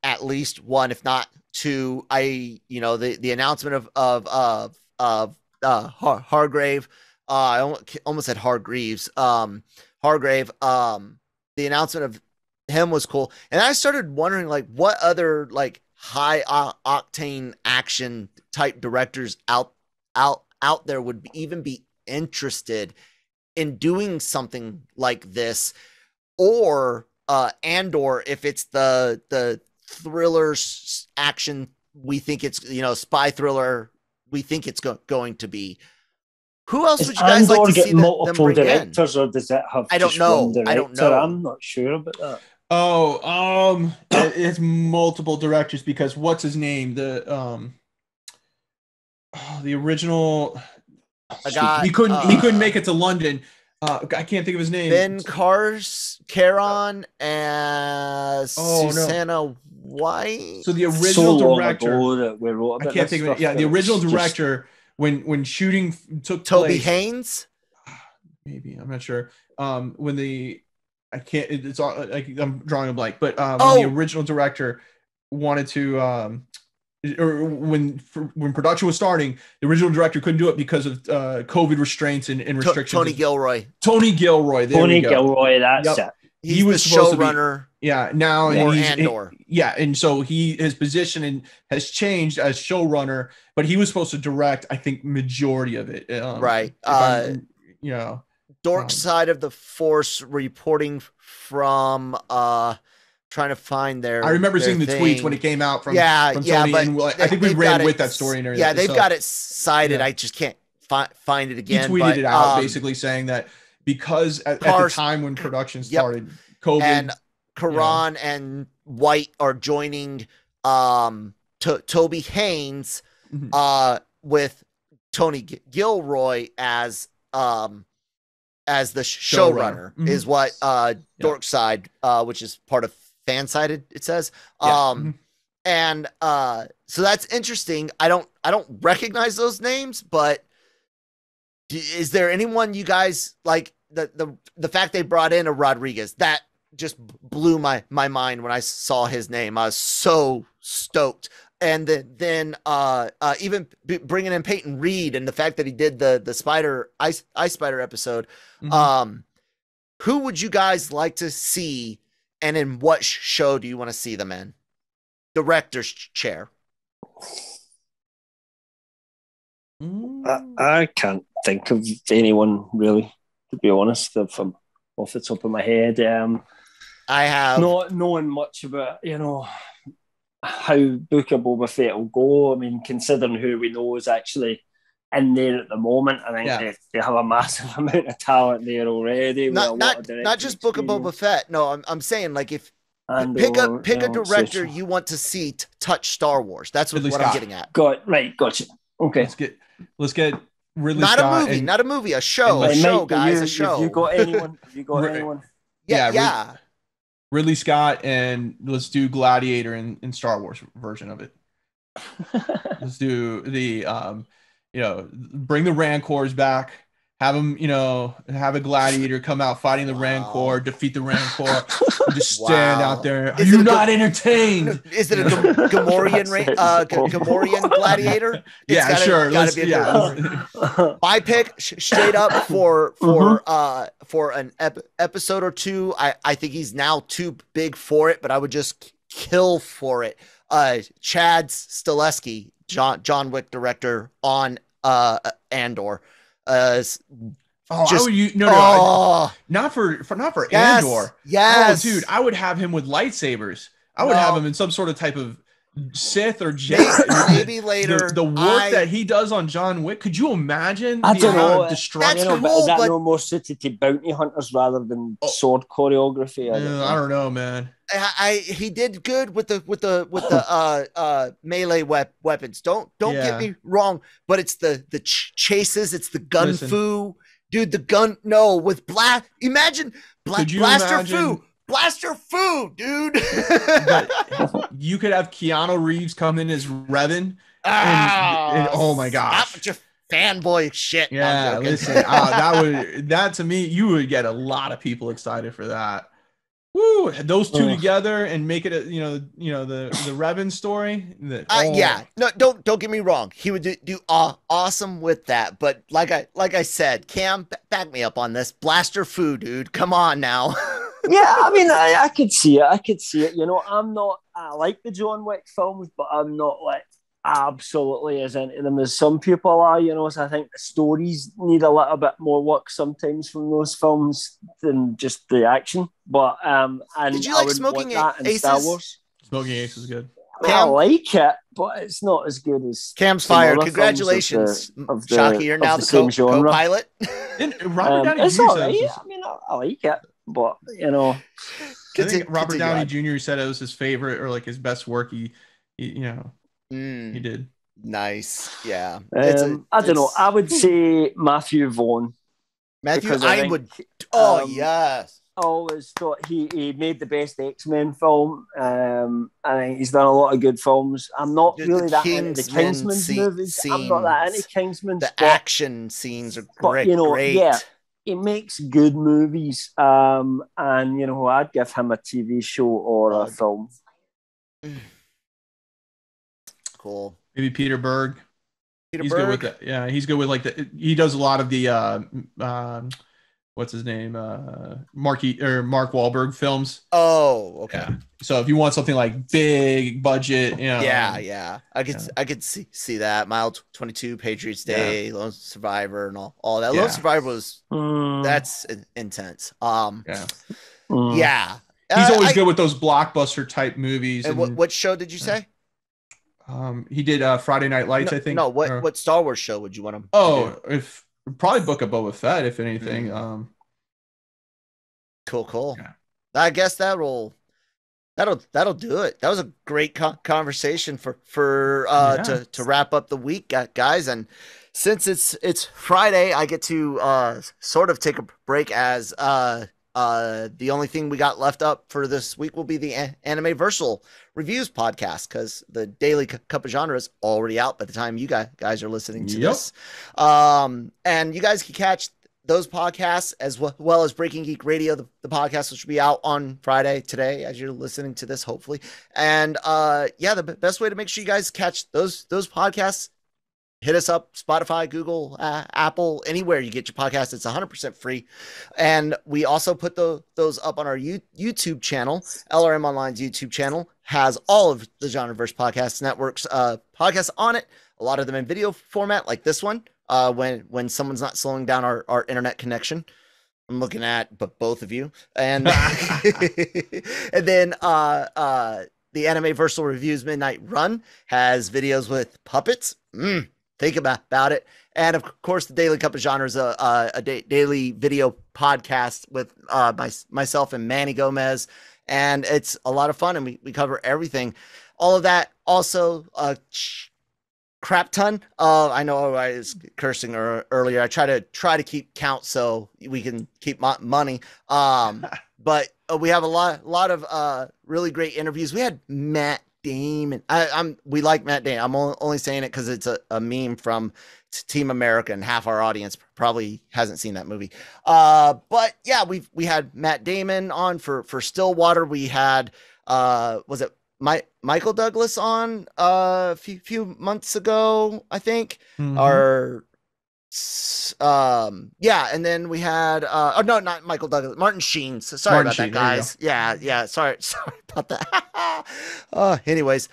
at least one, if not two. The announcement of Hargrave, I almost said Hargreaves. Hargrave, the announcement of him was cool, and I started wondering what other high octane action type directors out there would even be interested in doing something like this, or if it's the thriller action we think it's spy thriller we think it's going to be. Who else would you guys like to see them bring directors in? Or does it have? I don't know. I'm not sure about that. It's multiple directors, because what's his name? The original. He couldn't make it to London. I can't think of his name. Ben Caron and Susanna why? So the original director, that we wrote about I can't think of it. Yeah, the original director, when shooting took Toby place, Haynes. maybe, I'm not sure. When I can't. It's all like I'm drawing a blank. But when the original director wanted to, or when production was starting, the original director couldn't do it because of COVID restraints and restrictions. Tony Gilroy. Tony Gilroy. There Tony we go. Gilroy. That's it. He was the showrunner. Yeah. Now or he's Andor. and so his position has changed as showrunner, but he was supposed to direct, I think, majority of it. Right. Dork Side of the Force reporting from trying to find their. I remember seeing the tweets when it came out from Tony, but and I think we ran with that story and everything. Yeah, they've got it cited. I just can't find it again. He tweeted it out basically saying that because at the time when production started, COVID and Karan and White are joining Toby Haynes with Tony Gilroy as the showrunner is what Dorkside, which is part of Fansided, it says. And so that's interesting. I don't recognize those names, but is there anyone you guys like? The fact they brought in a Rodriguez, that just blew my mind when I saw his name. I was so stoked. And then even bringing in Peyton Reed and the fact that he did the Spider Ice Spider episode. Who would you guys like to see, and in what show do you want to see them in? Director's chair. I can't think of anyone really, to be honest, off the top of my head. I have not knowing much about how Book of Boba Fett will go. I mean, considering who we know is actually in there at the moment, I think they have a massive amount of talent there already. Not just Book of Boba Fett. No, I'm saying like if pick a director you want to see touch Star Wars. That's what I'm getting at. Gotcha. Okay, let's get Ridley not Scott a movie, not a movie, a show, a show, guys, a show. Have you got anyone? Yeah. Ridley Scott, and let's do Gladiator in Star Wars version of it. Let's do the bring the Rancors back. Have them, have a Gladiator come out fighting the Rancor, defeat the Rancor, just stand out there. Are you not entertained? Is it a Gamorrean Gladiator? Sure. My pick, straight up for an episode or two. I think he's now too big for it, but I would just kill for it. Chad Stileski, John Wick director on Andor. Not for Andor. Yes, dude, I would have him with lightsabers. I would have him in some sort of type of Sith or Jedi. Maybe later. The work that he does on John Wick. Could you imagine? I don't know. Destruction? But is that no more suited to bounty hunters rather than sword choreography? I don't know, man. He did good with the melee weapons. Don't get me wrong, but it's the chases, it's the gun fu, dude. The gun with imagine blaster fu, dude. You could have Keanu Reeves come in as Revan. And oh my gosh, stop your fanboy shit. Yeah, listen, that to me, you would get a lot of people excited for that. Woo! Those two together and make it the Revan story. No, don't get me wrong. He would do awesome with that. But like I said, Cam, back me up on this. Blaster Fu, dude. Come on now. Yeah, I mean, I could see it. I like the John Wick films, but I'm not like absolutely as into them as some people are, so I think the stories need a little bit more work sometimes from those films than just the action. But and did you like Smoking Aces? Star Wars? Smoking Aces is good. I like it, but it's not as good as Cam's fired. Congratulations, Shockey. You're now the co-pilot. Robert Downey Jr. It's all right. I mean, I like it, but I think Robert Downey Jr. said it was his favorite or like his best work. He did. Nice. Yeah. I don't know. I would say Matthew Vaughn. Yes. always thought he made the best X-Men film. I think he's done a lot of good films. I'm not really that into the Kingsman movies. I'm not that into Kingsman. The action scenes are great. But, great. Yeah, he makes good movies. And I'd give him a TV show or a film. Cool. Maybe Peter Berg. He's good with that. Yeah, he's good with he does a lot of the what's his name? Mark Wahlberg films. Oh, okay. Yeah. So if you want something like big budget, yeah. I could see that. Mile 22, Patriots Day, Lone Survivor, and all that. Lone Survivor was that's intense. Yeah. He's always good with those blockbuster type movies. And what show did you say? He did Friday Night Lights, I think. No, what Star Wars show would you want him? If probably Book of Boba Fett, if anything. Cool. Yeah. I guess that'll do it. That was a great conversation to wrap up the week, guys. And since it's Friday, I get to sort of take a break as the only thing we got left up for this week will be the Anime Versal Reviews podcast, because the Daily Cup of Genre is already out by the time you guys are listening to this. And you guys can catch those podcasts as well as Breaking Geek Radio, the podcast, which will be out on Friday today as you're listening to this, hopefully. And the best way to make sure you guys catch those podcasts, hit us up, Spotify, Google, Apple, anywhere you get your podcast. It's 100% free. And we also put those up on our YouTube channel. LRM Online's YouTube channel has all of the Genreverse Podcast Network's podcasts on it. A lot of them in video format, like this one, when someone's not slowing down our internet connection. I'm looking at both of you. And, and then the Anime Versal Reviews Midnight Run has videos with puppets. Think about it. And of course, the Daily Cup of Genre is a daily video podcast with myself and Manny Gomez. And it's a lot of fun, and we cover everything. All of that, also a crap ton. I know I was cursing earlier. I try to keep count so we can keep money. But we have a lot of really great interviews. We had Matt Damon. We like Matt Damon. I'm only saying it because it's a meme from Team America, and half our audience probably hasn't seen that movie. But yeah, we had Matt Damon on for Stillwater. We had was it Michael Douglas on a few months ago, I think. And then we had no, not Michael Douglas, Martin Sheen. So sorry about that, guys. Yeah, sorry about that. Anyways,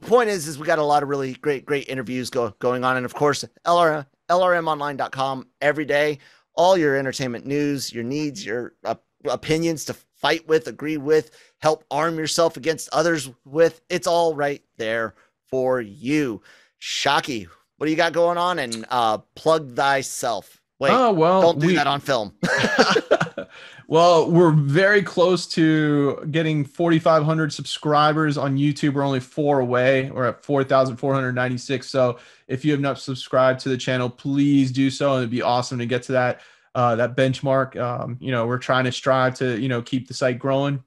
point is we got a lot of really great interviews going on, and of course LRMonline.com every day, all your entertainment news, your needs, your opinions to fight with, agree with, help arm yourself against others with. It's all right there for you. Shockey, what do you got going on? And plug thyself. Wait, don't do that on film. Well, we're very close to getting 4,500 subscribers on YouTube. We're only 4 away. We're at 4,496. So if you have not subscribed to the channel, please do so. It'd be awesome to get to that benchmark. We're trying to strive to, keep the site growing,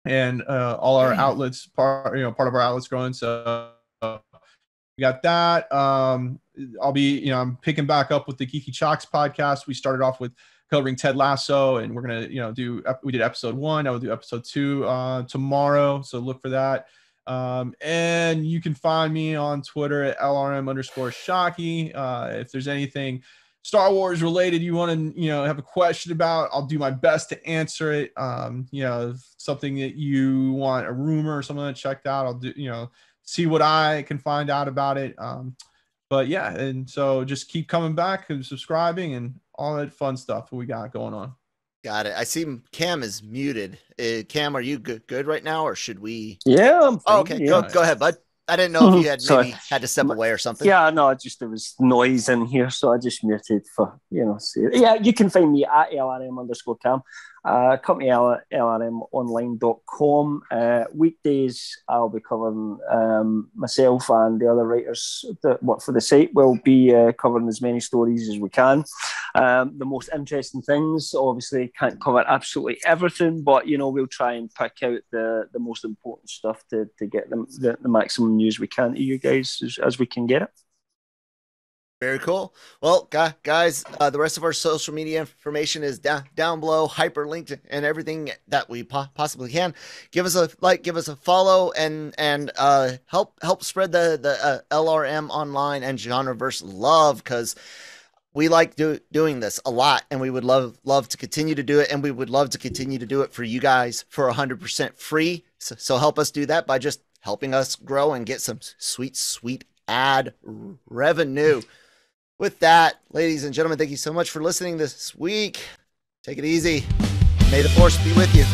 and all our outlets, part of our outlets growing. So we got that. I'll be, I'm picking back up with the Geeky Chocks podcast. We started off with covering Ted Lasso, and we're going to, we did episode 1. I will do episode 2 tomorrow. So look for that. And you can find me on Twitter at LRM_Shockey. If there's anything Star Wars related you want to, have a question about, I'll do my best to answer it. Something that you want, a rumor or something that checked out, I'll do, see what I can find out about it. But yeah, and so just keep coming back and subscribing and all that fun stuff we got going on. Got it. I see Cam is muted. Cam, are you good right now, or should we? Yeah, I'm fine. Okay, go ahead, bud. I didn't know if you had maybe had to step away or something. Yeah, no, there was noise in here, so I just muted for, see. Yeah, you can find me at LRM_Cam. Company lrmonline.com. Weekdays, I'll be covering myself and the other writers that work for the site will be covering as many stories as we can. The most interesting things, obviously, can't cover absolutely everything, but we'll try and pick out the most important stuff to get the maximum news we can to you guys as we can get it. Very cool. Well, guys, the rest of our social media information is down below, hyperlinked, and everything that we possibly can. Give us a like, give us a follow, and help spread the LRM online and genreverse love, because we like doing this a lot, and we would love to continue to do it, and we would love to continue to do it for you guys for 100% free. So help us do that by just helping us grow and get some sweet ad revenue. With that, ladies and gentlemen, thank you so much for listening this week. Take it easy. May the force be with you.